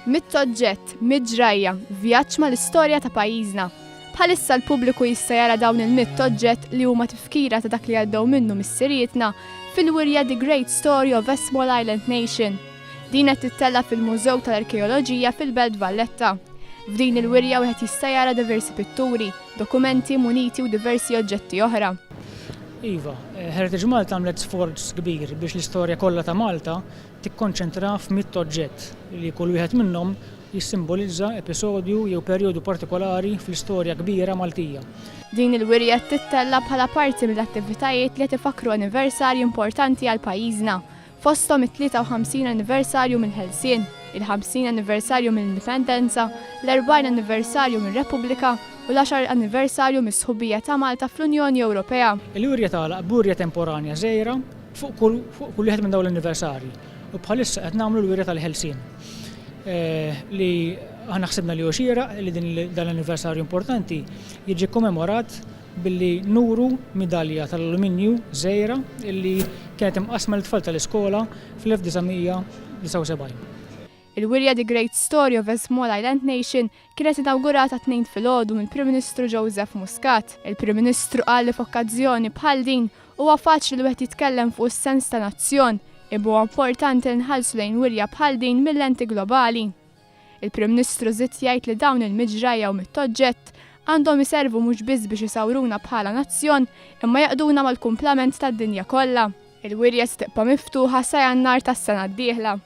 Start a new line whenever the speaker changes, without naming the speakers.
Mitt oġġett, mitt grajja, vjaġġ mal-istorja ta' pajjizna. Bħalissa l-pubbliku jista' jara dawn il-mitt oġġett li huma tifkira ta' dak li għaddew minnu mis-sirietna fil-wirja The Great Story of a Small Island Nation. Din qed tittela fil-Mużew tal-Arkeoloġija fil-Belt Valletta. F'din il-wirja wieħed jista' jara diversi pitturi, dokumenti, muniti u diversi oġġetti oħra.
Iva, Heritage Malta għamlet sforz kbir biex l-istorja kollha ta' Malta tikkonċentra f'mitt oġġett li kull wieħed minnhom jissimbolizza episodju jew perjodu partikolari fl-istorja kbira Maltija.
Din il-wirja tittella bħala parti mill-attivitajiet li qed ifakru anniversarji importanti għal pajjiżna, fosthom it-53 anniversarju mill-ħelsien, il-50 anniversarju mill-indipendenza, l-40 anniversarju mill-Repubblika u l-10 anniversarju mis-sħubija ta' Malta fl-Unjoni Ewropea.
Il-wirja tagħlaq burja temporanja żgħira fuq kull wieħed minn dawn l-anniversarji. U bħalissa qed nagħmlu l-wirja tal-ħelsien li aħna ħsibna li xieraq li dan l-anniversarju importanti jiġi kommemorat billi nuru midalja tal-alluminju żgħira li kienet imqasma l-tfal tal-iskola fl-1979.
Il-wirja The Great Story of a Small Island Nation kienet inawgurata 2 filgħodu mill-Prim Ministru Joseph Muscat. Il-Prim Ministru qal li f'okkażjoni bħal din huwa faċli li wieħed jitkellem fuq is-sens ta' nazzjon, imma huwa importanti nħallsu lejn wirja bħal din mill-lenti globali. Il-Prim Ministru żied jgħid li dawn il-mitt grajja u mitt oġġett għandhom iservu mhux biss biex isawruna bħala nazzjon imma jaqduna mal-kumplament tad-dinja kollha. Il-wirja tibqa' miftuħa sa Jannar tas-sena d-dieħla.